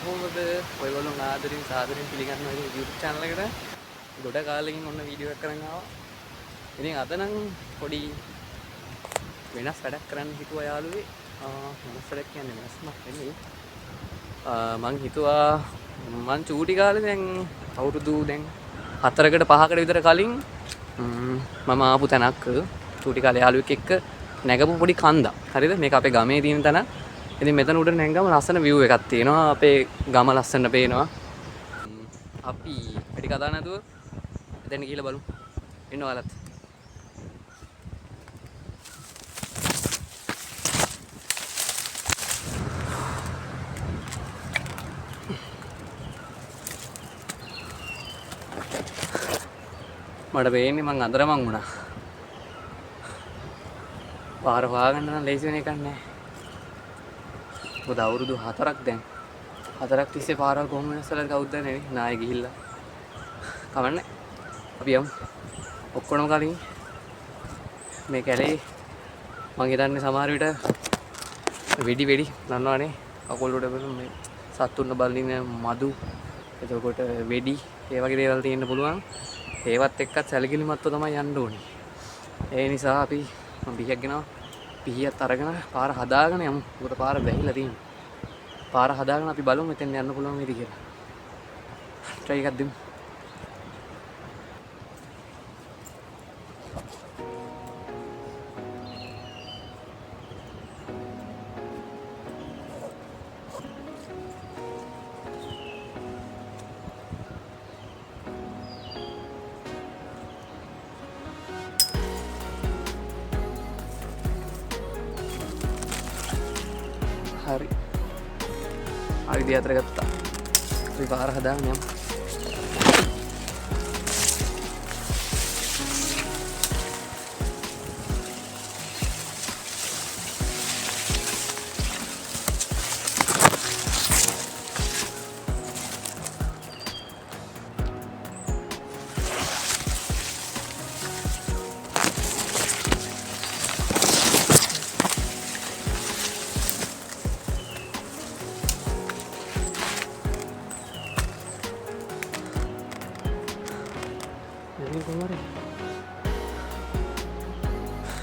කොහොමද ඔයගොල්ලෝ ආදරෙන් සාදරෙන් පිළිගන්න ඔය YouTube channel එකට ගොඩ කාලෙකින් ඔන්න වීඩියෝ එකක් කරන් ආවා. ඉතින් අද නම් පොඩි වෙනස් වැඩක් කරන්න හිතුවා යාළුවේ. වෙනස් වැඩක් කියන්නේ වෙනස්මක් නෙමෙයි. මං හිතුවා මං චූටි කාලේ දැන් අවුරුදු දැන් 4කට 5කට විතර කලින් මම ආපු තැනක් චූටි කාලේ යාළුවෙක් එක්ක නැගපු පොඩි කන්දක්. හරිද? මේක අපේ ගමේ තියෙන තැන. ඉතින් මෙතන උඩ නැංගම ලස්සන view එකක් තියෙනවා. අපේ ගම ලස්සන පේනවා. අපි වැඩි කතා නැතුව එතන ගිහලා බලමු. එන්න ඔයාලත්. මට වෙන්නේ මං අඳුරමං වුණා. පාර හොයාගන්න නම් ලේසි වෙන එකක් නෑ. මොකද අවුරුදු 4ක් දැන් 4ක් තිස්සේ පාරවල් කොහොම වෙනස් වෙලාද කවුද දන්නේ නේ. නාය ගිහිල්ලා. කවන්නේ. අපි යමු. ඔක්කොම කලින් මේ කැලේ මං හිතන්නේ සමහර විට වෙඩි දන්නවනේ. කකුල් උඩ මේ සත්තුන්න බලින මදු එතකොට වෙඩි ඒ වගේ දේවල් තියෙන්න පුළුවන්. ඒවත් එක්කත් සැලකිලිමත්ව තමයි යන්න ඕනේ. ඒ නිසා අපි මම පිහියක් ගෙනවා. පිහියත් අරගෙන පාර හදාගෙන යමු. මොකද පාර වැහිලා තියෙනවා. පාර හදාගෙන අපි බලමු මෙතෙන් යන්න පුළුවන් වේද කියලා. try එකක් දෙමු. හරි. හරි දිය අතර ගත්තා. අපි පාර හදාගෙන යමු.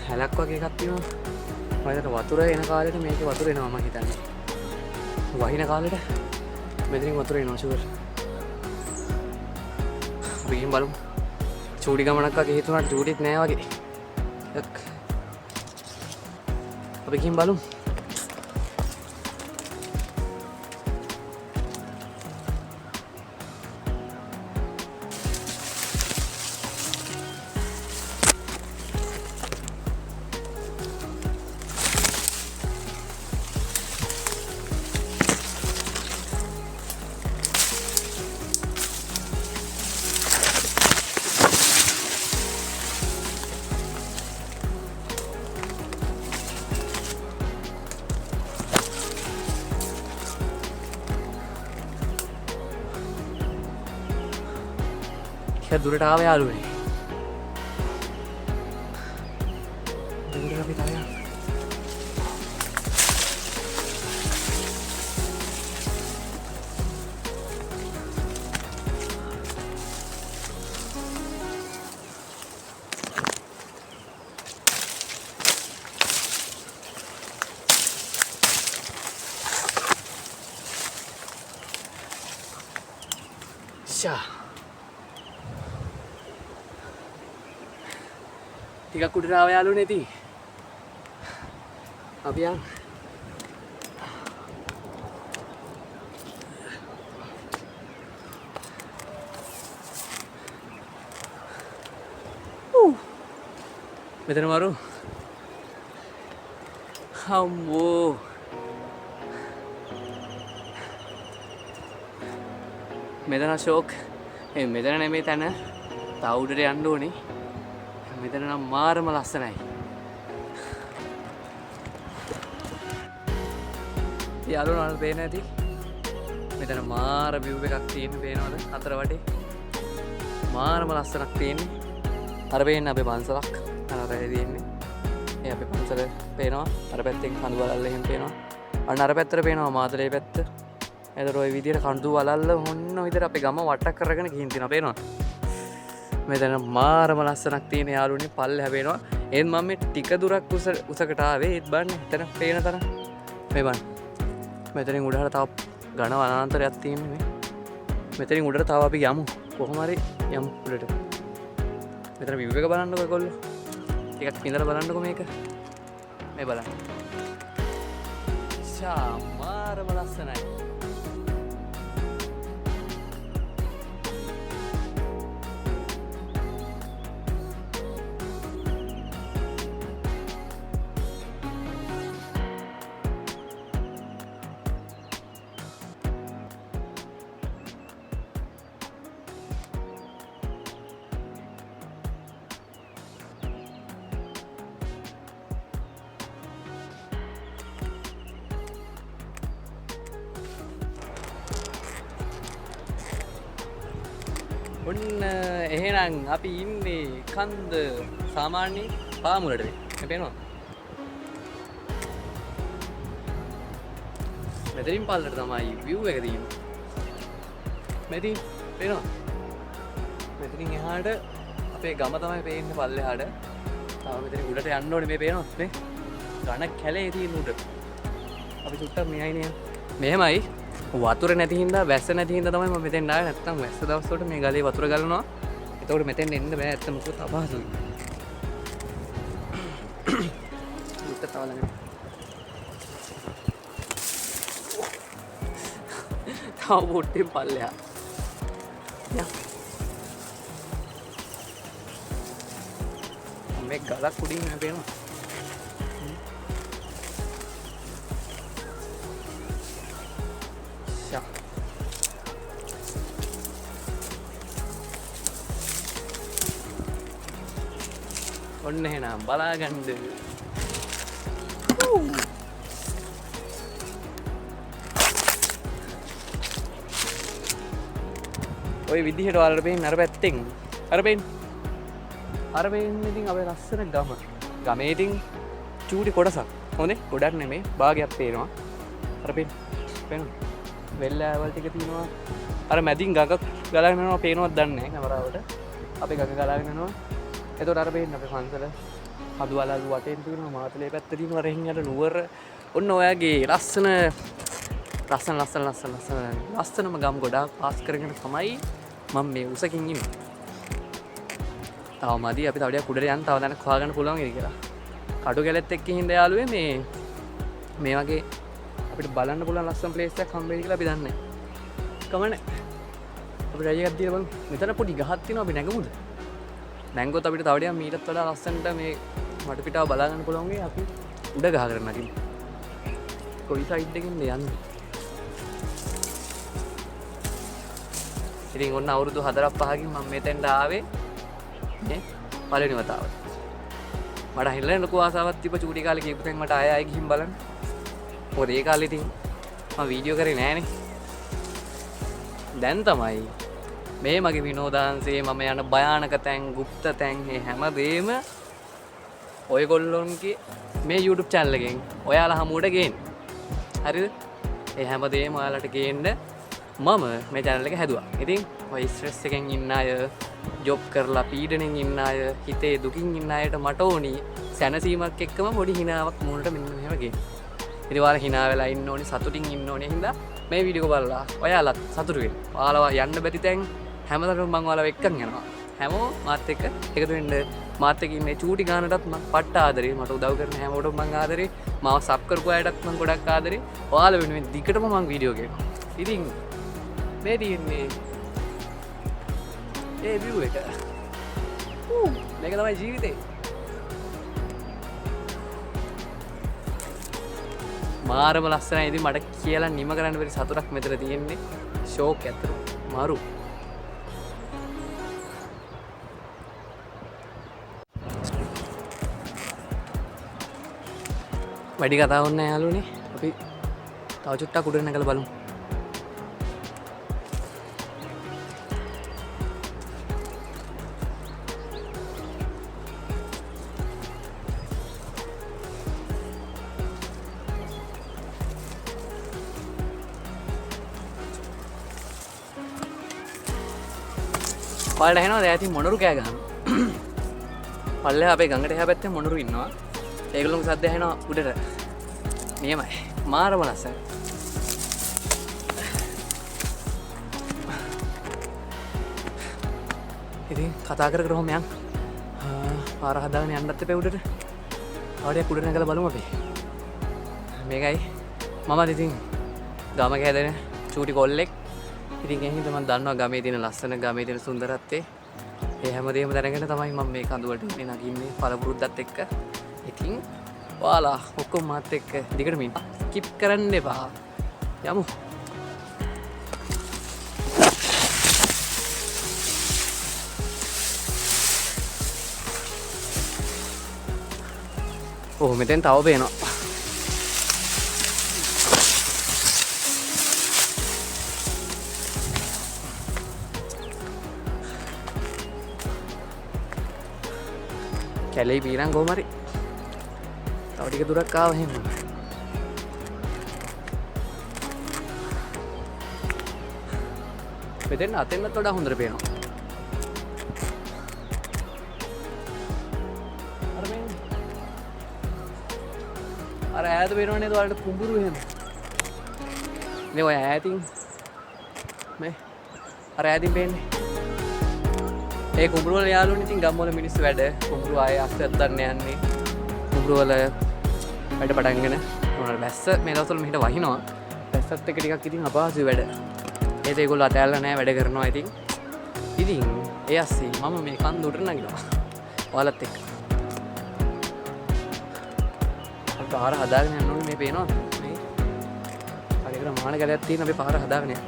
හැලක් වගේ එකක් තියෙනවා. මම හිතන්නේ වතුර එන කාලෙට මේකේ වතුර එනවා මම හිතන්නේ. වහින කාලෙට මෙතනින් වතුර එනවා ෂුවර්. අපි ගිහින් බලමු. චූටි ගමනක් වගේ හිතුණාට චූටිත් නෑ වගේ. අපි ගිහින් බලමු. දුරට ආව යාළුවනේ. දුරට අපි තායා. ෂා ටිකක් උඩට ආව යාළුවනේ ඉතින්. අපි යන්. මෙතන වරු. අම්මෝ. මෙතන ෂෝක්. මෙතන නෙමෙයි තැන. තව උඩට යන්න ඕනේ. මෙතන නම් මාරම ලස්සනයි. යාළුවෝ නේද පේන්නේ නැති. මෙතන මාර view එකක් තියෙන පේනවද? අතර වටේ. මාරම ලස්සනක් තියෙන්නේ. අර පේන්නේ අපේ පන්සලක්. අර තියෙන්නේ. ඒ අපේ පන්සල පේනවා. අර පැත්තෙන් කඳු බලල්ල එහෙම පේනවා. අන්න අර පැත්තට පේනවා මාතලේ පැත්ත. එතකොට ওই විදිහට කඳු වලල්ල හොන්න විතර අපේ ගම වටක් කරගෙන ගිහින් තිනවා පේනවා. මෙතන මාරම ලස්සනක් තියෙන යාළුවනේ පල්ලෙ හැපෙනවා. ඒත් මම මේ ටික දුරක් උසකට ආවේ ඒත් බලන්න එතන පේන තරම් මේ බලන්න. මෙතනින් උඩහට තව ඝන වනාන්තරයක් තියෙන්නේ මේ. මෙතනින් උඩට තව අපි යමු. කොහොම හරි යමු උඩට. මෙතන view එක බලන්නකෝ ඒගොල්ලෝ. ටිකක් ඉඳලා බලන්නකෝ මේක. මේ බලන්න. මාරම ලස්සනයි. ඔන්න එහෙනම් අපි ඉන්නේ කන්ද සාමාන්‍ය පාමුලට මේ පේනවා. මෙතනින් පල්ලට තමයි view එක තියෙන්නේ. මෙතනින් පේනවා. මෙතනින් එහාට අපේ ගම තමයි පේන්නේ පල්ලෙහාට. තව මෙතනින් උඩට යන්න ඕනේ මේ පේනවා නේ. ඝන කැලේ තියෙන උඩ. අපි චුට්ටක් මෙහායි නේ. මෙහෙමයි. වතුර නැති හින්දා වැස්ස නැති හින්දා තමයි මම මෙතෙන් ආවේ. නැත්තම් වැස්ස දවස්වලට මේ ගලේ වතුර ගලනවා. එතකොට මෙතෙන් එන්න බෑ. ඇත්ත මොකද අපහසුයි. උත්ත තවලගෙන. තාම බොට්ටෙන් පල්ලෙහා. යා. මේ ගලක් උඩින් හැපෙනවා. ඔන්න එහෙනම් බලාගන්න. ඔය විදිහට ඔයාලට පේන්නේ අර පැත්තෙන්. අර පේන්නේ ඉතින් අපේ ලස්සන ගම. ගමේ ඉතින් චූටි කොටසක්. හොඳේ ගොඩක් නෙමෙයි භාගයක් පේනවා. අර පේනවා. වෙල්ලාවල් ටික තියෙනවා. අර මැදින් ගඟ ගලාගෙන යනවා පේනවද දන්නේ නැහැ කැමරාවට. අපේ ගඟ ගලාගෙන යනවා. එතකොට අර පේන්නේ අපේ පන්සල හදුවලල් වටේන් තියෙනවා මාතලේ පැත්තේ තියෙනවා රෙහින් යට නුවර. ඔන්න ඔයගේ ලස්සනම ගම් ගොඩාක් පාස් කරගෙන තමයි මම මේ උසකින් ඉන්නේ. තව මදි අපි තව ටිකක් උඩට යන්න තව දැනක් හොයාගන්න පුළුවන් ඉරි කියලා. කඩු කැලෙත් එක්ක හින්දා යාළුවේ මේ වගේ අපිට බලන්න පුළුවන් ලස්සන ප්ලේස් එකක් හම්බෙයි කියලා අපි දන්නේ නැහැ. කමන්නේ. අපි රජ එකක් දීලා බලමු. මෙතන පොඩි ගහක් තියෙනවා අපි නැගමුද? නැංගොත් අපිට තව ටිකක් මීටත් වඩා ලස්සනට මේ මඩ පිටාව බලා ගන්න පුළුවන් වෙයි අපි උඩ ගහකට නැගින්න. කොයි සයිඩ් එකකින්ද යන්නේ? ඉතින් ඔන්න අවුරුදු 4-5කින් මම මෙතෙන්ට ආවේ නේ පළවෙනි වතාවට. මට හිල්ලෙන් ලොකු ආසාවක් තිබ්බ චූටි කාලේ ගිහපු තැන් මට ආයෙ ගිහින් බලන්න. මොකද ඒ කාලේ ඉතින් මම වීඩියෝ කරේ නෑනේ. දැන් තමයි මේ මගේ විනෝදාංශයේ මම යන භයානක තැන්, গুপ্ত තැන් මේ හැමදේම ඔයගොල්ලොන්ගේ මේ YouTube channel එකෙන් ඔයාලා හමුවට ගේන්නේ. හරිද? ඒ හැමදේම ඔයාලට ගේන්න මම මේ channel එක හැදුවා. ඉතින් ඔය ස්ට්‍රෙස් එකෙන් ඉන්න අය, ජොබ් කරලා පීඩණයෙන් ඉන්න අය, හිතේ දුකින් ඉන්න අයට මට ඕනි සැනසීමක් එක්කම පොඩි හිනාවක් මුණට මෙන්න මෙහෙම ගේන්න. ඉතින් ඔයාලා hina වෙලා ඉන්න ඕනි, සතුටින් ඉන්න ඕනි. හින්දා මේ වීඩියෝ බලලා ඔයාලත් සතුටු වෙන්න. ඔයාලා යන්න බැරි තැන් හැමදාම මම ඔයාලව එක්කන් යනවා. හැමෝම මාත් එක්ක එකතු වෙන්න. මාත් එක්ක ඉන්නේ චූටි ගානටත් මම පට්ට ආදරේ. මට උදව් කරන හැමෝටම මම ආදරේ. මාව සබ් කරපු අයටත් මම ගොඩක් ආදරේ. ඔයාලා වෙනුවෙන් දිගටම මම වීඩියෝ ගේනවා. ඉතින් මේ දින්නේ ඒ view එක. මේක තමයි ජීවිතේ. මාරම ලස්සනයි. ඉතින් මට කියලා නිම කරන්න බැරි සතුටක් මෙතන තියෙන්නේ. ෂෝක් ඇත්තට. මාරු. වැඩි කතාවක් නැහැ යාළුවනේ. අපි තව චුට්ටක් උඩ නැගලා බලමු. ඔයාලට ඇහෙනවද ඈතින් මොනරු කෑ ගහනවා? පල්ලෙහා අපේ ගඟට එහා පැත්තේ මොනරු ඉන්නවා. ඒගොල්ලෝගේ සද්ද ඇහෙනවා උඩට. නියමයි. මාරම ලස්සනයි. ඉතින් කතා කර කර ඔහොම යන්. පාර හදාගෙන යන්නත් එපේ උඩට. ආඩියක් උඩට නැගලා බලමු අපි. මේකයි මම ඉතින් ගමක හැදෙන චූටි කොල්ලෙක්. ඉතින් ඒ හින්දා මම දන්නවා ගමේ තියෙන ලස්සන ගමේ තියෙන සුන්දරත්වය. ඒ හැමදේම දැනගෙන තමයි මම මේ කඳුවලට ඉන්නේ නගින්නේ පළපුරුද්දත් එක්ක. ඉතින් ඔයාලා ඔක්කොම මාත් එක්ක දිගටම ඉන්න. ස්කිප් කරන්න එපා. යමු. ඕ මෙතෙන් තව පේනවා. කැලේ පීරන් කොහොම හරි තව ටික දුරක් ආවා එහෙම. මෙතෙන් අතෙන්වත් වඩා හොඳට පේනවා. අර ඈත පේනවනේ නේද ඔයාලට කුඹුරු එහෙම. නේ ඔය ඈතින් මේ අර ඈතින් පේන්නේ. ඒ කුඹුරු වල යාළුවනේ ඉතින් ගම් වල මිනිස්සු වැඩ. කුඹුරු ආයේ අස්සත් ගන්න යන්නේ. කුඹුරු වල වැඩ පටන්ගෙන මොනවාද බැස්ස මේ දවස්වල මෙහෙට වහිනවා. බැස්සත් එක්ක ටිකක් ඉතින් අපහසුයි වැඩ. ඒත් ඒගොල්ලෝ අතෑරලා නැහැ වැඩ කරනවා ඉතින්. ඉතින් ඒ අස්සේ මම මේ කන්ද උඩට නගිනවා. ඔයාලත් එක්ක. පාර හදාගෙන යන්න ඕනේ මේ පේනවද? මේ හරියට මාන ගැලයක් තියෙන අපි පාර හදාගෙන යන්න.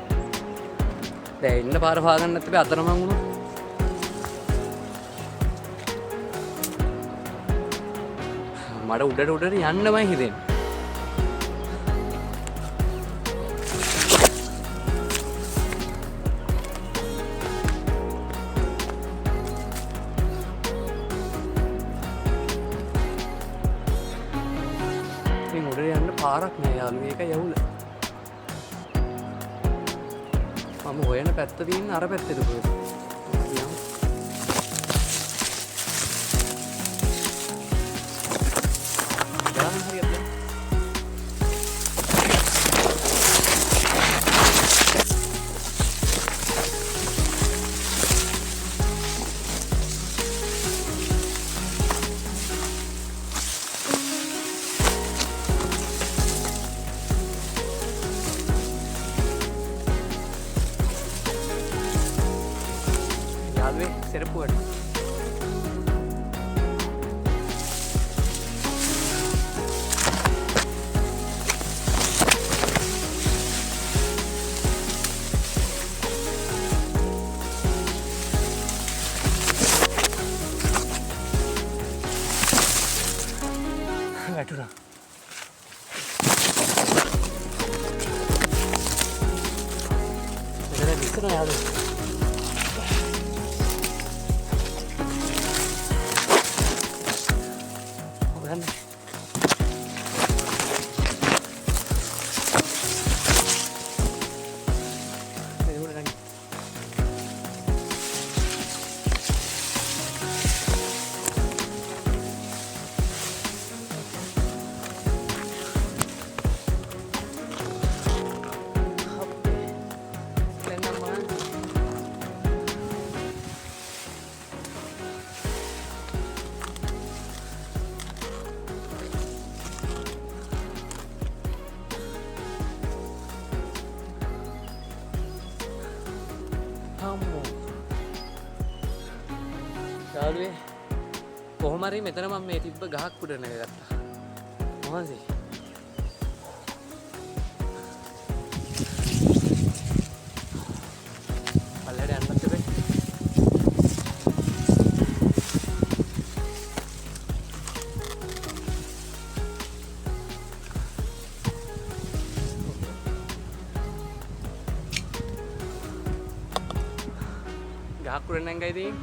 දැන් ඉන්න පාර හොයාගන්න නැත්නම් අපි අතරමං වුණා. මඩ උඩට යන්නමයි හිතෙන්නේ. ඉතින් උඩට යන්න පාරක් නෑ යාළුවෝ. ඒක යවුල. මම හොයන පැත්ත තියෙන අර පැත්තේද කොහෙද? සෙරපුවට වැටුණා. මෙතන විස්තර යාළුවෝ. යාළුවේ කොහොම හරි මෙතන මම මේ තිබ්බ ගහක් උඩ නැගගත්තා. මොහොන්සි. පල්ලෙහාට යන්නත් එපේ. ගහක් උඩ නැංගයි ඉතින්.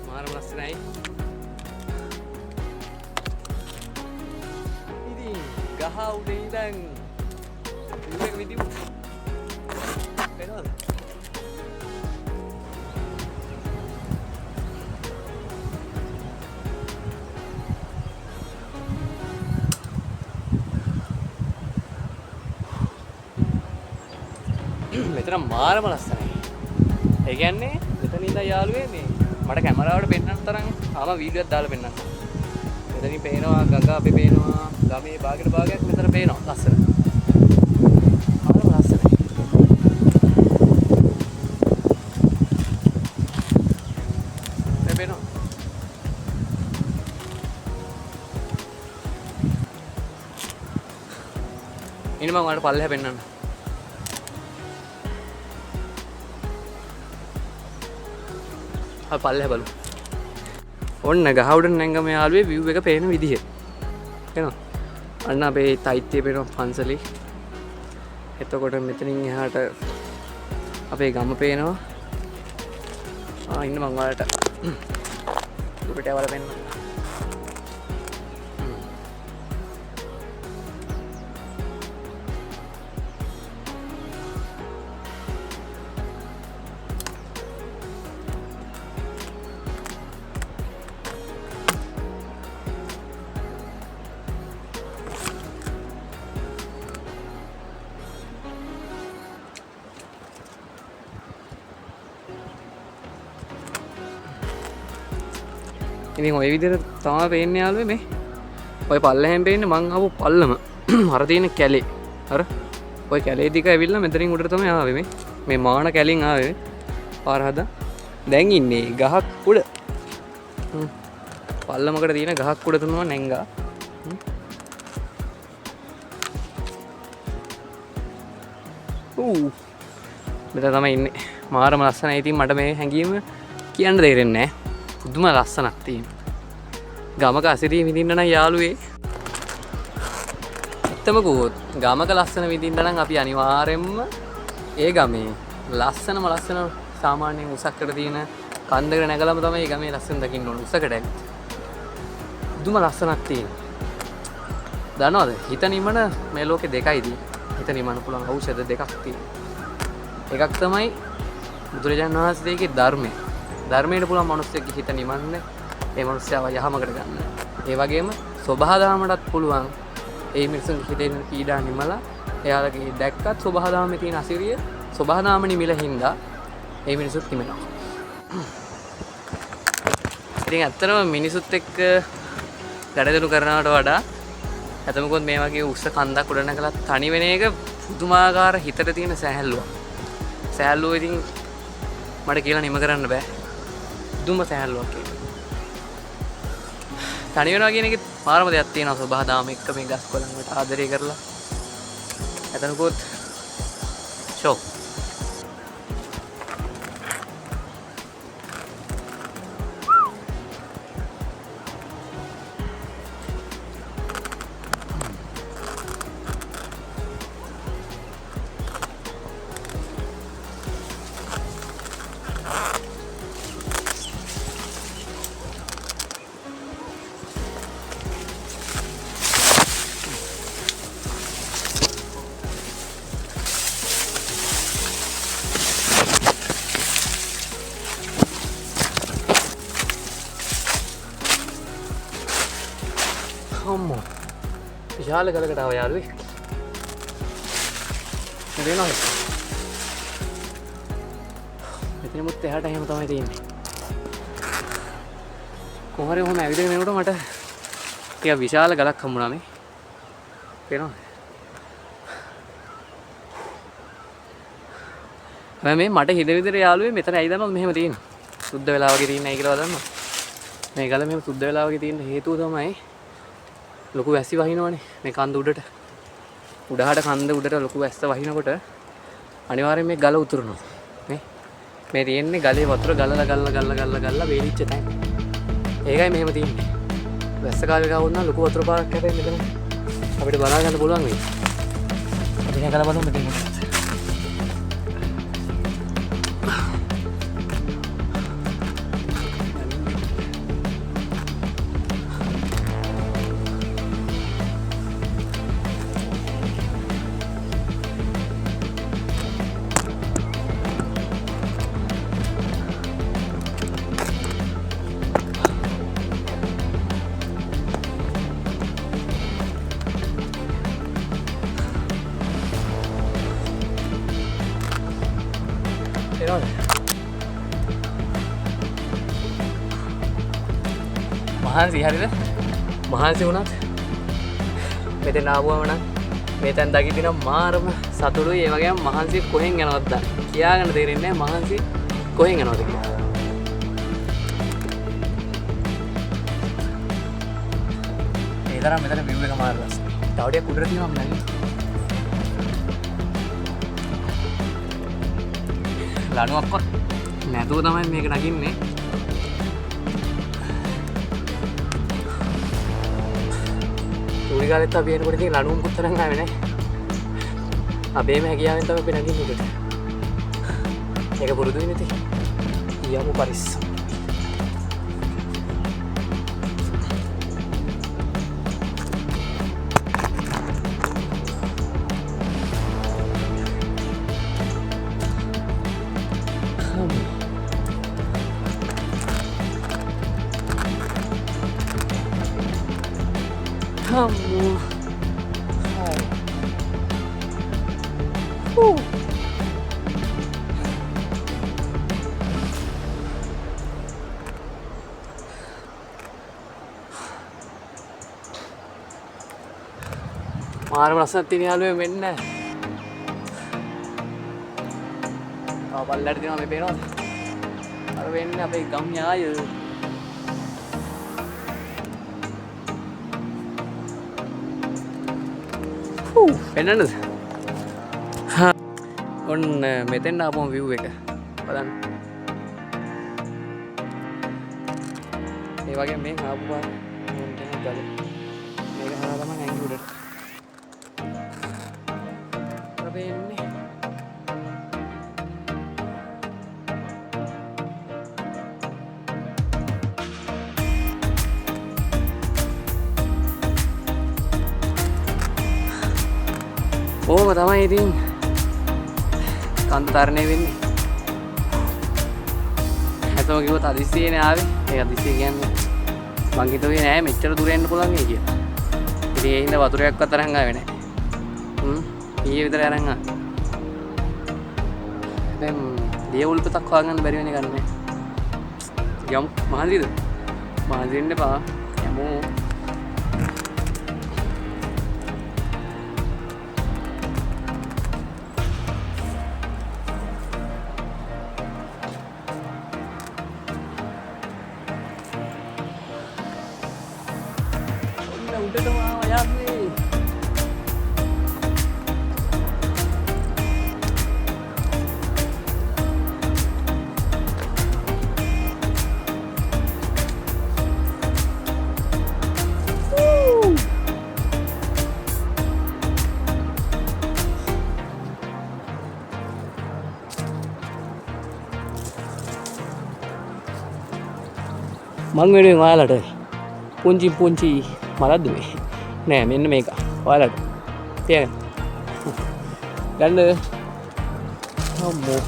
මාරම ලස්සනයි. ගහ උඩ ඉඳන් view එක විදිමු. පේනවද? මෙතන මාරම ලස්සනයි. ඒ කියන්නේ මෙතන ඉඳන් යාළුවේ මේ මට කැමරාවට පෙන්නන්න තරම් ආම වීඩියෝ එකක් දාලා පෙන්නන්න. මෙතනින් පේනවා ගඟ අපි පේනවා ගමේ භාගයට භාගයක් මෙතන පේනවා ලස්සන. මාරම ලස්සනයි. මේ පේනවා. ඉන්න මම ඔයාලට පල්ලෙහා පෙන්නන්න. පල්ලෙහා බලමු. ඔන්න ගහ උඩ නැංගම යාළුවේ view එක පේන විදිහ. එනවා. අන්න අපේ තයිත්‍යය පේනවා පන්සලේ. එතකොට මෙතනින් එහාට අපේ ගම පේනවා. ඉන්න මම ඔයාලට උඩට යවලා පෙන්නන්න. ඉතින් ඔය විදිහට තමයි පේන්නේ යාළුවේ මේ. ඔය පල්ලෙහෙන් පේන්නේ මං ආපු පල්ලම. අර තියෙන කැලේ. අර ඔය කැලේ දිග ඇවිල්ලා මෙතනින් උඩට තමයි ආවේ මේ. මේ මාන කැලෙන් ආවේ. පාර හදා. දැන් ඉන්නේ ගහක් උඩ. පල්ලමකට තියෙන ගහක් උඩ තුනම නැංගා. මෙතන තමයි ඉන්නේ. මාරම ලස්සනයි. ඉතින් මට මේ හැංගීම කියන්න දෙරෙන්නේ නැහැ. පුදුම ලස්සනක් තියෙනවා. ගමක අසිරිය විඳින්න නම් යාළුවේ ඇත්තම කිව්වොත් ගමක ලස්සන විඳින්න නම් අපි අනිවාර්යෙන්ම ඒ ගමේ ලස්සන සාමාන්‍යයෙන් උසකට තියෙන කන්දකට නැගලම තමයි මේ ගමේ ලස්සන දකින්න ඕන. උසකට ඇවිත් පුදුම ලස්සනක් තියෙනවා. දන්නවද? හිත නිමන මේ ලෝකේ දෙකයි තියෙන්නේ. හිත නිමන පුළුවන් ඖෂධ දෙකක් තියෙනවා. එකක් තමයි බුදුරජාණන් වහන්සේගේ ධර්මය. ධර්මයට පුළුවන් මිනිස්සෙක්ගේ හිත නිමන්න ඒ මිනිස්සයව යහමකට ගන්න. ඒ වගේම සබහාදහමටත් පුළුවන් ඒ මිනිස්සුන්ගේ හිතේ පීඩා නිමලා එයාලගේ දැක්කත් සබහාදහමේ තියෙන අසිරිය සබහාදහම නිමිල හින්දා ඒ මිනිසුත් නිමනවා. ඉතින් ඇත්තටම මිනිසුත් එක්ක ගඩදෙනු කරනවට වඩා ඇතමකොත් මේ වගේ උස්ස කන්දක් උඩ නැගලා තනි වෙන එක පුදුමාකාර හිතට තියෙන සැහැල්ලුවක්. සැහැල්ලුව ඉතින් මට කියලා නිම කරන්න බෑ. දුම සැහැල්ලුවක් ඒක. තනි වෙනවා කියන එකේ මාරම දෙයක් තියෙනවා. සබහාදාම එක්ක මේ ගස් කොළන් වලට ආදරය කරලා එතනකොත් ෂෝ අම්මෝ විශාල ගලකට ආව යාළුවේ. දෙනවා. මෙතනමුත් එහාට එහෙම තමයි තියෙන්නේ. කොහරි ඔහොම ඇවිදගෙන යනකොට මට ටික විශාල ගලක් හම්බුණා මේ. පේනවද? මේ මට හිත විදිහට යාළුවේ මෙතන ඇයි දන්නවද මෙහෙම තියෙන්නේ. සුද්ධ වෙලා වගේ තියෙන්නේ ඇයි කියලා දන්නවද? මේ ගල මෙහෙම සුද්ධ වෙලා වගේ තියෙන හේතුව තමයි ලොකු වැස්සි වහිනවනේ මේ කන්ද උඩට. උඩහට කන්ද උඩට ලොකු වැස්ස වහිනකොට අනිවාර්යෙන් මේ ගල උතුරනවා. මේ තියෙන්නේ ගලේ වතුර ගලලා වේලිච්ච තැන. ඒකයි මෙහෙම තියෙන්නේ. වැස්ස කාලේ ගාවුන නම් ලොකු වතුර පාරක් හැදෙන්නේ මෙතන. අපිට බලා ගන්න පුළුවන් වෙයි. අපි දැන් ගල බලමු මෙතන. මහන්සි හරිද මහන්සි වුණත් මෙතෙන් ආවම නම් මේ තැන් දකිද්දි නම් මාරම සතුටුයි ඒ වගේම මහන්සි කොහෙන් යනවද කියාගන්න තේරෙන්නේ නැහැ මහන්සි කොහෙන් යනවද කියලා ඒ තරම් මෙතන view එක මාර ලස්සනයි තව ටිකක් උඩට තියෙනවා මම නගින්නේ ලණුවක්වත් නැතුව තමයි මේක නගින්නේ උඩිකාලෙත් අපි එනකොට ඉතින් ලණුවකුත් තරම් ආවේ නැහැ අපේම හැකියාවෙන් තමයි අපි නගින්නේ උඩට ඒක පුරුදු වෙන්නේ ඉතින් යමු පරිස්සම් Kamu hai මාරම ලස්සනක් තියෙන යාළුවෝ මෙන්න පල්ලට තියෙනවා මේ පේනවද අර වෙන්නේ අපේ ගම් යාය පෙන්නන්නද ඔන්න මෙතෙන් ආපුවම view එක බලන්න ඒ වගේ මේ ආපු පාර මේක හරහා තමයි නැංගි උඩට අපි එන්නේ ඕම තමයි ඉතින් කන්ද තරණය වෙන්නේ හැතම කිව්වොත් අදිස්සියනේ ආවේ ඒ අදිස්සිය කියන්නේ මං හිතුවේ නෑ මෙච්චර දුර එන්න පුළුවන් මේ කියලා ඉතින් ඒ හින්දා වතුරයක්වත් අරන් ආවේ නෑ ඊයේ විතර අරන් ආවා දැන් දියවුල් පතක් හොයාගන්න බැරි වෙන එක නෑ යමු මහන්සිද මහන්සි වෙන්න එපා යමු උඩටම ආවා යන්නේ මං වෙනුවෙන් ඔයාලට පුංචි පුංචි මලක් දුවේ නෑ මෙන්න මේක ඔයාලට තියගන්න ගන්න අම්මෝ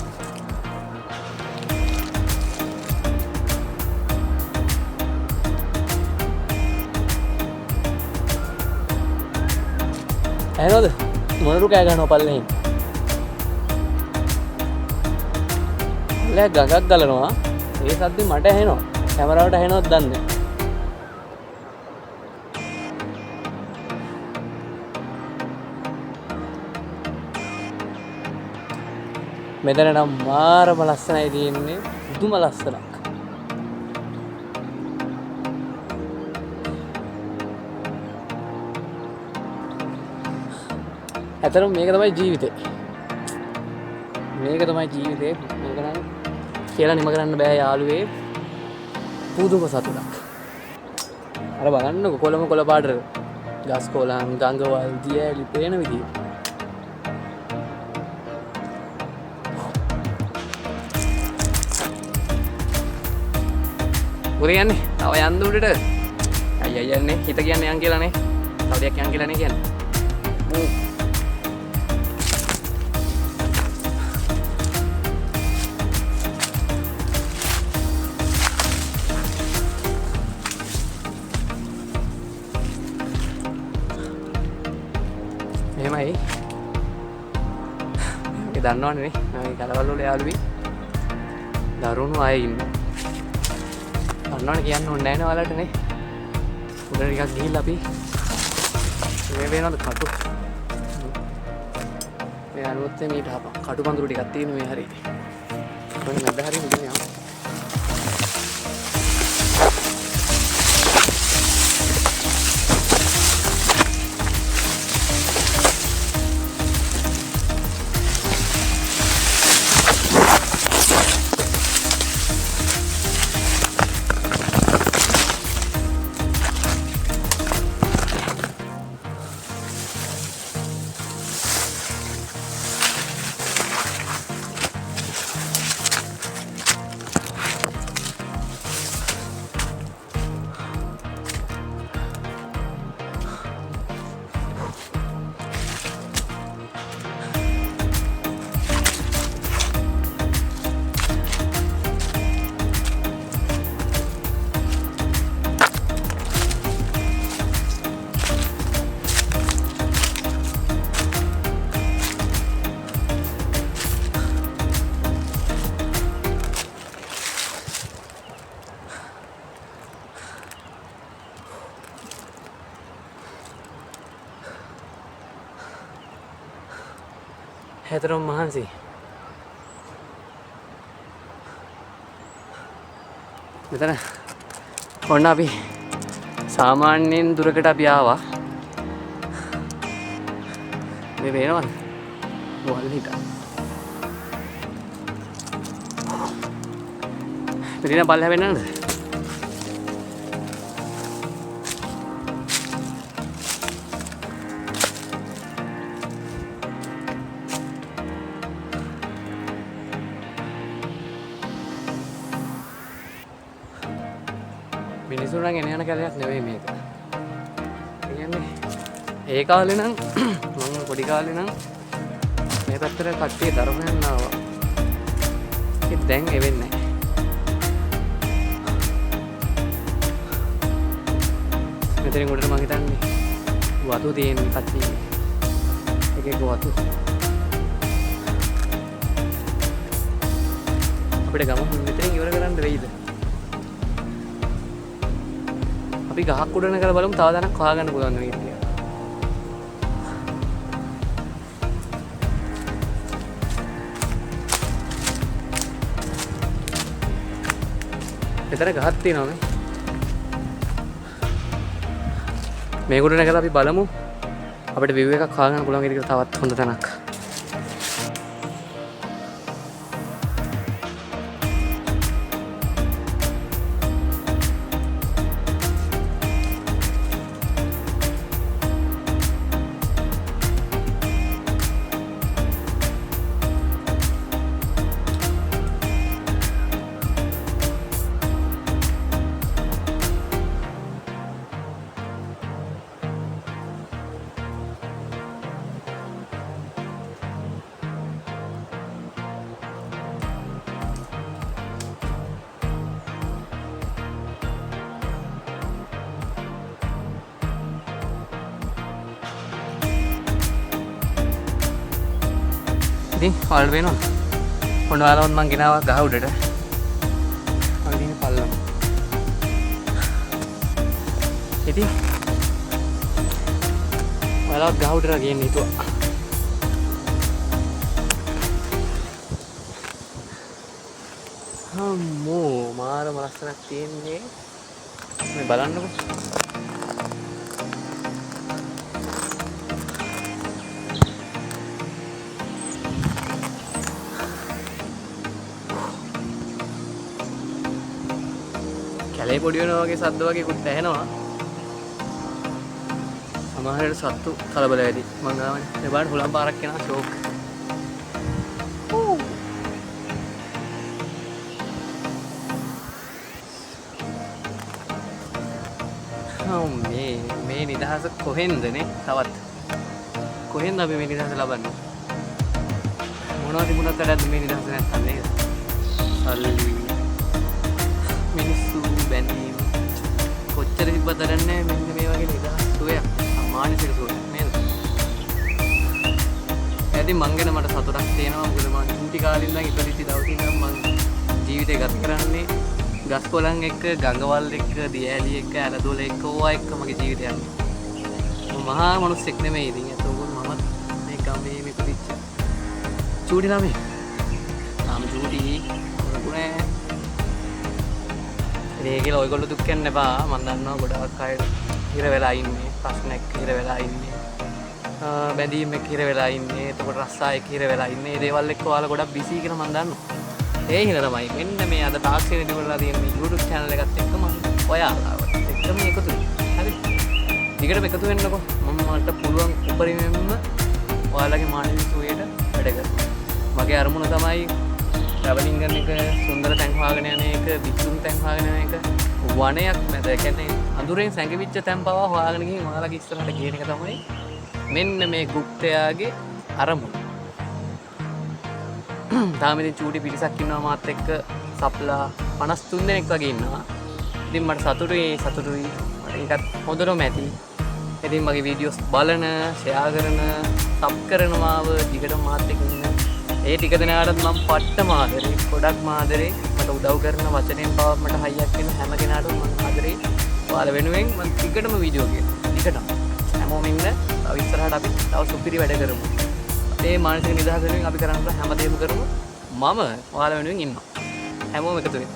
ඇහෙනවද මොනරු කෑ ගන්නවා පල්ලෙන් ලෑ ගඟක් ගලනවා ඒ සද්දේ මට ඇහෙනවා කැමරාවට ඇහෙනවද දන්නේ නැහැ මෙතන නම් මාරම ලස්සනයි තියෙන්නේ පුදුම ලස්සනක් ඇත්තටම මේක තමයි ජීවිතේ මේක තමයි ජීවිතේ මේක නම් කියලා නිම කරන්න බෑ යාළුවේ පුදුම සතුටක් අර බලන්නකො කොළම කොළ පාටට ගස් කොළන් ගඟවල් දියැලි පේන විදිය උදේ යන්නේ තව යන්න උඩට අයියා යන්නේ හිත කියන්නේ යන් කියලානේ තව දෙයක් යන් කියලානේ කියන්නේ එහෙමයි ඒක දන්නවනේ මේ කලවල් වල යාළුවි දරුණු අය ඉන්නේ අන්නවනේ කියන්න ඕනේ නැහැ නේ ඔයාලට නේ උඩ ටිකක් ගිහිල්ලා අපි මේ වෙනවද කටු මේ අනුවත් මේ කටු පඳුරු ටිකක් තියෙන මේ හරිය මොකද මැද හරිය මුදින් යනවා හැතරම් මහන්සි මෙතන ඔන්න අපි සාමාන්‍යයෙන් දුරකට අපි ආවා මේ වෙනවද වල් හිට මෙතන බල්ල හැවෙන්නද මිනිසුන් නම් එන යන කැලයක් නෙවෙයි මේක. ඒ කියන්නේ ඒ කාලේ නම් මම පොඩි කාලේ නම් මේ පැත්තට කට්ටිය දරුවෝ ආවා. ඒක දැන් එවෙන්නේ නැහැ. මෙතනින් උඩට මම හිතන්නේ වතු තියෙන කට්ටිය. ඒකේ වතු. අපිට ගම මෙතනින් ඉවර කරන්න වෙයිද? අපි ගහක් උඩ නැගලා බලමු තව දණක් හොයාගන්න පුළුවන් නේද කියලා. මෙතන ගහක් තියෙනවා මේ. මේක උඩ නැගලා අපි බලමු අපිට view එකක් හොයාගන්න පුළුවන් නේද කියලා තවත් හොඳ තැනක්. ඉතින් වල් වෙනවා. ඔන්න ඔයාලවත් මං ගෙනාවා ගහ උඩට. අපි ඉන්නේ පල්ලම. ඉතින් ඔයාලවත් ගහ උඩට ගියන්න හිතුවා. අම්මෝ මාරම ලස්සනක් තියෙන්නේ. මේ බලන්නකෝ. කැලේ පොඩි වෙනවා වගේ සද්ද වගේ කුත් ඇහෙනවා. සමහරවිට සත්තු කලබල වෙයි. මං ගාවනේ. මේ බලන්න හුලම් පාරක් යනවා ෂෝක්. මේ නිදහස කොහෙන්ද නේ? තවත් කොහෙන්ද අපි මේ නිදහස ලබන්නේ? මොනවද තිබුණත් වැඩක්ද මේ නිදහස නැත්තම් නේද? සල්ලි මිනිස්සු බැඳීම කොච්චර තිබ්බද දන්නේ මෙන්න මේ වගේ නිදහස් සුවයක් මානසික සුවයක් නේද? එදින් මං ගැන මට සතුටක් තියෙනවා. මොකද මං කුටි කාලේ ඉඳන් ඉපදිච්ච දවසේ ඉඳන් මං ජීවිතේ ගත කරන්නේ ගස් කොළන් එක්ක ගඟවල් එක්ක දියඇලි එක්ක ඇලදොල එක්ක ඕවා එක්ක මගේ ජීවිතය යන්නේ. මහා මනුස්සෙක් නෙමෙයි ඉතින්. ඒතකොට මමත් මේ ගමේ ඉපදිච්ච චූටි ළමයි. තාම චූටි මොකුනේ. ඒකල ඔයගොල්ලෝ දුක් වෙන්න එපා. මම දන්නවා ගොඩාක් අය හිර වෙලා ඉන්නේ. ප්‍රශ්නයක් හිර වෙලා ඉන්නේ. බැඳීම් එක්ක හිර වෙලා ඉන්නේ. එතකොට රස්සා එක්ක හිර වෙලා ඉන්නේ. මේ දේවල් එක්ක ඔයාලා ගොඩක් බිසි කියලා මම දන්නවා. ඒ හින්දා තමයි මෙන්න මේ අද තාක්ෂණය දිනවලා තියෙන මේ YouTube channel එකත් එක්ක මම ඔයාලව එක්කම එකතු වෙනවා. හරි. ඊකට එකතු වෙන්නකෝ. මම මට පුළුවන් උපරිමයෙන්ම ඔයාලගේ මානසික සුවයට වැඩ කරනවා. මගේ අරමුණ තමයි ට්‍රැවලින් කරන එක, සුන්දර තැන් හොයාගෙන යන එක, විසුම් තැන් හොයාගෙන යන එක, වනයක් මැද කියන්නේ අඳුරෙන් සැඟවිච්ච තැන් පවා හොයාගෙන ගිහින් ඔයාලගේ ඉස්සරහට ගේන එක තමයි මෙන්න මේ ගුප්තයාගේ අරමුණ. තාම ඉතින් චූටි පිරිසක් ඉන්නවා මාත් එක්ක සප්ලා 53 දෙනෙක් වගේ ඉන්නවා. ඉතින් මට සතුටුයි මට ඒකත් හොඳටම ඇති. ඉතින් මගේ වීඩියෝස් බලන, ෂෙයා කරන, සබ් කරනවාව දිගටම මාත් එක්ක ඉන්න. ඒ ටික දෙනාටත් මම පට්ටම ආදරේ, ගොඩක් ආදරේ. මට උදව් කරන වචනෙන් පවා මට හයියක් වෙන හැම කෙනාටම මම ආදරේ. ඔයාලා වෙනුවෙන් මම ටිකටම වීඩියෝ කියනවා. ටිකටම. හැමෝම ඉන්න. තව ඉස්සරහට අපි තව සුපිරි වැඩ කරමු. ඒ මානසික නිදහස වෙනුවෙන් අපි කරන්න හැමදේම කරමු. මම ඔයාලා වෙනුවෙන් ඉන්නවා. හැමෝම එකතු වෙන්න.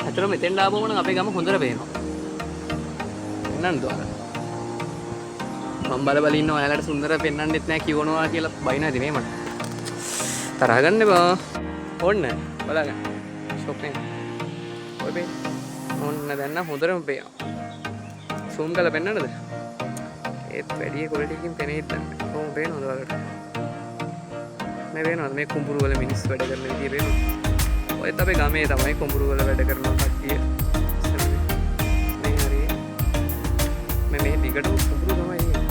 ඇත්තටම මෙතෙන් ආවම නම් අපේ ගම හොඳට පේනවා. එන්නන්නද ඔයාලා? මම බල ඉන්නවා ඔයාලට සුන්දර පෙන්වන්නෙත් නැහැ කියවනවා කියලා බයිනවා ඉතින් මේ මට. තරහ ගන්න එපා. ඕන්න බලන්න. ෂොප් එක. ඔය බේ. ඕන්න දැන් නම් හොඳටම පේනවා. zoom කරලා පෙන්නන්නද? ඒත් වැඩි ක්වොලිටි එකකින් පෙනෙයිද නැහැ. කොහොම පේනවද ඔයාලට? මේ පේනවද මේ කුඹුරු වල මිනිස්සු වැඩ කරන විදිය පේනවද? ඔයත් අපේ ගමේ තමයි කුඹුරු වල වැඩ කරන කට්ටිය. මේ හරිය. මේ දිගටම කුඹුරු තමයි ඉන්නේ.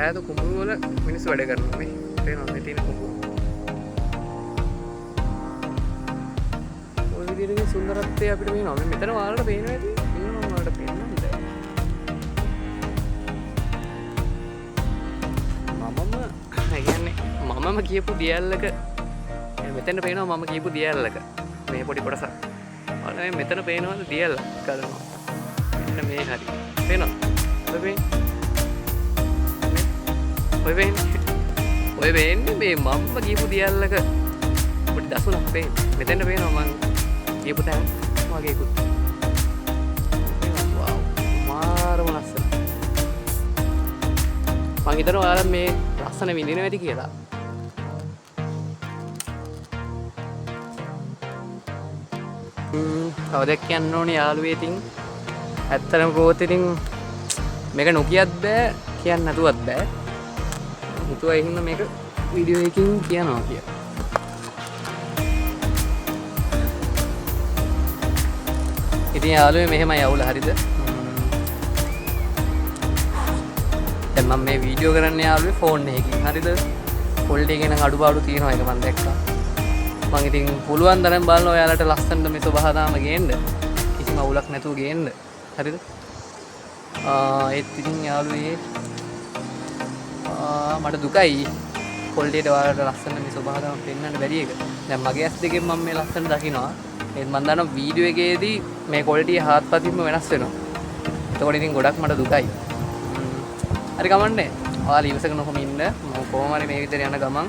ඈත කුඹුරු වල මිනිස්සු වැඩ කරනවා මේ. පේනවද මේ තියෙන කුඹුරු? ඔය විදිහට සුන්දරත්වය අපිට පේනවා. මේ මෙතන ඔයාලට පේනවා ඇති. ඉන්නවා ඔයාලට පේන්නේ නැහැ. මමම කියපු දියැලක මෙතන පේනවා මම කියපු දියැලක. මේ පොඩි කොටසක්. ඔයාලා මේ මෙතන පේනවද දියැලක් කරනවා. මෙන්න මේ හරි. පේනවද? ඔය වෙන්නේ මේ මම්ම කියපු දියල්ලක පොඩි දසුනක් පේන්නේ. මෙතෙන්ට පේනවා මං කියපු තැන වගේකුත්. වව් මාරම ලස්සන. මං හිතනවා ඔයාලා මේ ලස්සන විඳිනවා ඇති කියලා. කවදක් කියන්න ඕනේ යාළුවේ ඉතින් ඇත්තටම කොහොත් ඉතින් මේක නොකියත් බෑ කියන්න නැතුවත් බෑ. හිතුවා ඒ හින්දා මේක වීඩියෝ එකකින් කියනවා කියලා. ඉතින් යාළුවෝ මෙහෙමයි අවුල හරිද? දැන් මම මේ වීඩියෝ කරන්නේ යාළුවේ ෆෝන් එකකින් හරිද? ක්වොලිටි එකේ නම් අඩුපාඩු තියෙනවා ඒක මම දැක්කා. මම ඉතින් පුළුවන් තරම් බලනවා ඔයාලට ලස්සනට මේ සබහාදාම ගේන්න. කිසිම අවුලක් නැතුව ගේන්න. හරිද? ඒත් ඉතින් යාළුවේ මට දුකයි ක්වොලිටියට ඔයාලට ලස්සන මේ සබහාදාම පෙන්වන්න බැරි එක. දැන් මගේ ඇස් දෙකෙන් මම මේ ලස්සන දකිනවා. ඒත් මම දන්නවා වීඩියෝ එකේදී මේ ක්වොලිටිය හාත්පසින්ම වෙනස් වෙනවා. එතකොට ඉතින් ගොඩක් මට දුකයි. හරි කමන්නේ. ඔයාලා ඉවසගෙන කොහොම ඉන්න. මම කොහොම හරි මේ විදිහට යන ගමන්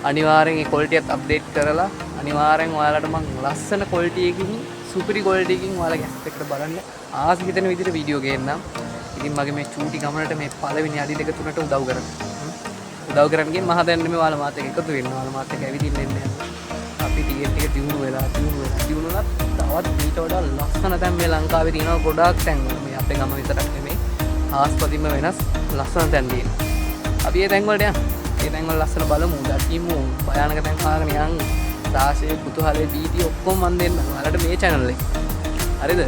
අනිවාර්යෙන් මේ ක්වොලිටියත් අප්ඩේට් කරලා අනිවාර්යෙන් ඔයාලට මම ලස්සන ක්වොලිටි එකකින් සුපිරි ක්වොලිටි එකකින් ඔයාලගේ ඇස් එකට බලන්න ආස හිතෙන විදිහට වීඩියෝ ගේන්නම්. ඉතින් මගේ මේ චූටි ගමනට මේ පළවෙනි අඩි දෙක තුනට උදව් කරන්න. උදව් කරන්න ගිහින් මහ දැන් මේ ඔයාලා මාත් එක්ක එකතු වෙන්න. ඔයාලා මාත් එක්ක ඇවිදින්න එන්න. අපි ටික දියුණු වෙලා දියුණුවත් තවත් ඊට වඩා ලස්සන තැන් මේ ලංකාවේ තියෙනවා ගොඩාක් තැන්. මේ අපේ ගම විතරක් නෙමෙයි. ආස්පතින්ම වෙනස් ලස්සන තැන් තියෙනවා. අපි ඒ තැන් වලට යන්න. ඒ තැන් වල ලස්සන බලමු, දකිමු, භයානක තැන් හොයාගෙන යන්න. රාශිය, කුතුහලයේ බීටි ඔක්කොම මන් දෙන්න. ඔයාලට මේ channel එක. හරිද?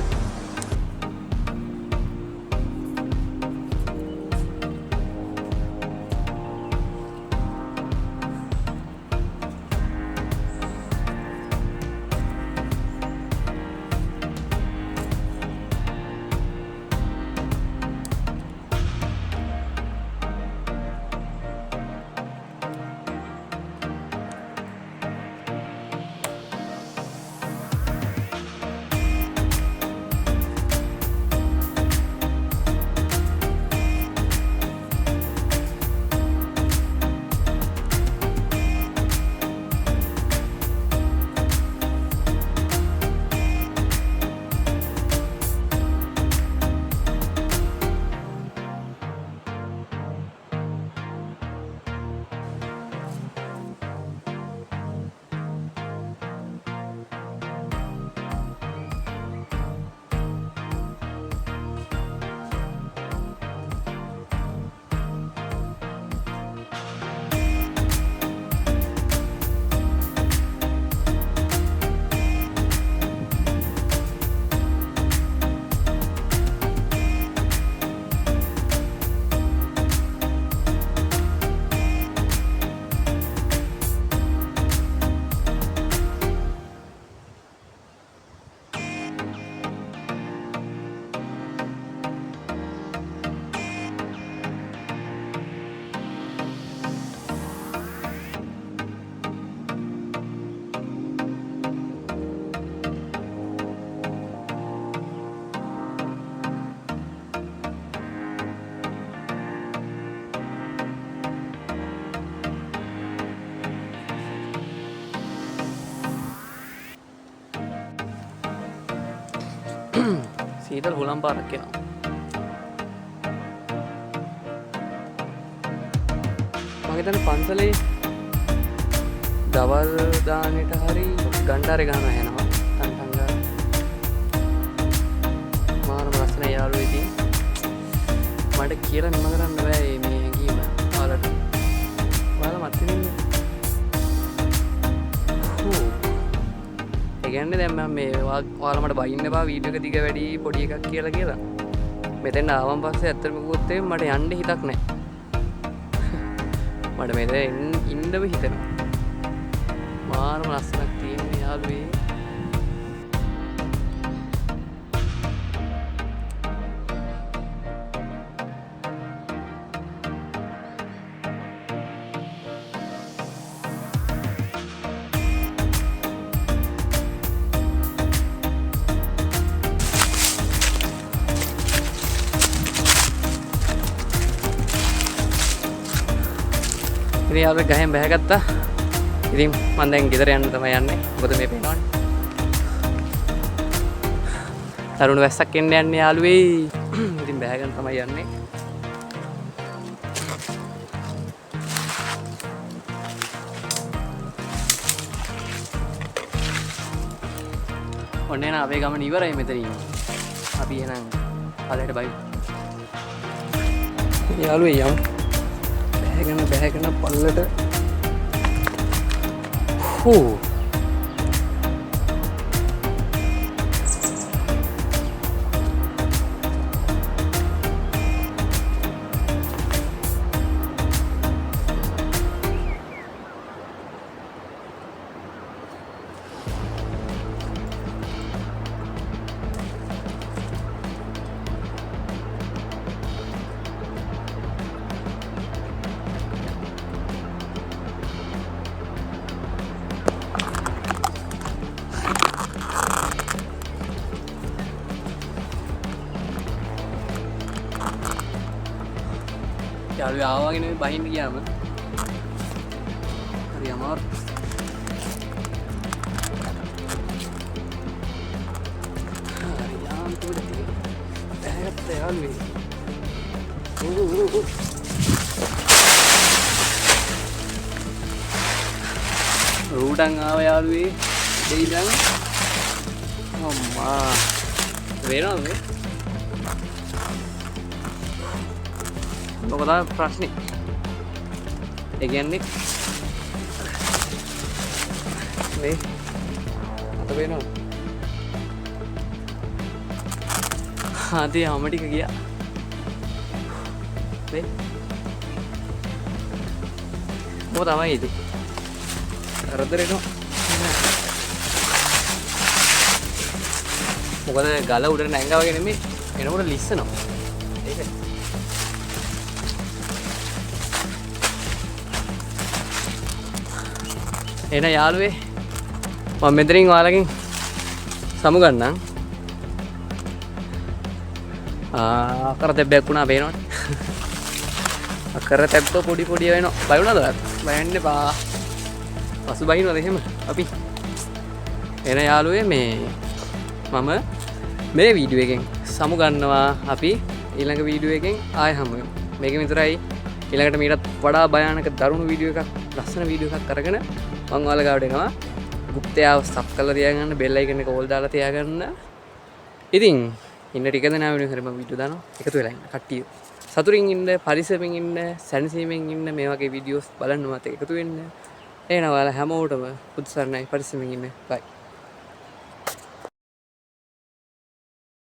සීතල හුලම් පාරක් එනවා. මම හිතන්නේ පන්සලේ දවල් දානෙට හරි ගණ්ඩාරේ ගහනවා යනවා. තන් ගන්න. මානම ලස්සන යාළුවෝ ඉතින් මට කියලා නිම කරන්න බෑ මේ හැංගීම ඔයාලට. ඔයාලා මත් ඉන්නේ. ඒ කියන්නේ දැන් මම මේ ඔයාලා මට බයින්න බා වීඩියෝ එක දිග වැඩි පොඩි එකක් කියලා. මෙතෙන් ආවන් පස්සේ ඇත්තටම කිව්වොත් මට යන්න හිතක් නැහැ. මට මෙතන ඉන්නම හිතෙනවා. මානම ලස්සනක් තියෙන යාළුවේ. ඉතින් යාළුවෝ ගහෙන් බැහැගත්තා. ඉතින් මම දැන් ගෙදර යන්න තමයි යන්නේ. මොකද මේ පේනවනේ. තරුණ වැස්සක් එන්න යන්නේ යාළුවේ. ඉතින් බැහැගෙන තමයි යන්නේ. ඔන්න එන අපේ ගමන ඉවරයි මෙතනින්. අපි එහෙනම් පළයට බයි. යාළුවෝ යමු. බැහැගෙන පල්ලට යාළුවෝ ආවගෙන බහින්න ගියාම හරි අමාරු. හරි යාන්තුද බැහැගත්ත යාළුවේ. රූඩන් ආව යාළුවේ. දෙයිදන් අම්මා වෙනවද මේ? මොකද ප්‍රශ්නේ? ඒ කියන්නේ මේ අත වෙනවා. ආදී ආම ටික ගියා. මේ මොකද තමයි ඉතින්. කරදරේනවා. මොකද ගල උඩට නැංගා වගේ නෙමෙයි. එනකොට ලිස්සනවා. ඒකයි. එන යාළුවේ මම මෙතනින් ඔයාලගෙන් සමු ගන්නම්. අකර තැබ්බයක් වුණා පේනවනේ. අකර තැබ්බ පොඩි වෙනවා. බය වුණාද ඔයාලට? බය වෙන්න එපා. පසු බහිනවද එහෙම අපි? එන යාළුවේ මම මේ වීඩියෝ එකෙන් සමු ගන්නවා. අපි ඊළඟ වීඩියෝ එකෙන් ආයෙ හමු වෙමු. මේක විතරයි. ඊළඟට මීටත් වඩා භයානක දරුණු වීඩියෝ එකක්, ලස්සන වීඩියෝ එකක් අරගෙන මම ඔයාලා ගාවට එනවා. ගුප්තයාව සබ් කරලා තියාගන්න, බෙල් අයිකන් එක ඕල් දාලා තියාගන්න. ඉතින් ඉන්න ටික දෙනා වෙනුවෙන් හරි මම වීඩියෝ දානවා. එකතු වෙලා ඉන්න කට්ටිය. සතුටින් ඉන්න, පරිස්සමෙන් ඉන්න, සැනසීමෙන් ඉන්න, මේ වගේ වීඩියෝස් බලන්න මාත් එකතු වෙන්න. එහෙනම් ඔයාලා හැමෝටම පුදු සරණයි, පරිස්සමෙන් ඉන්න. බයි.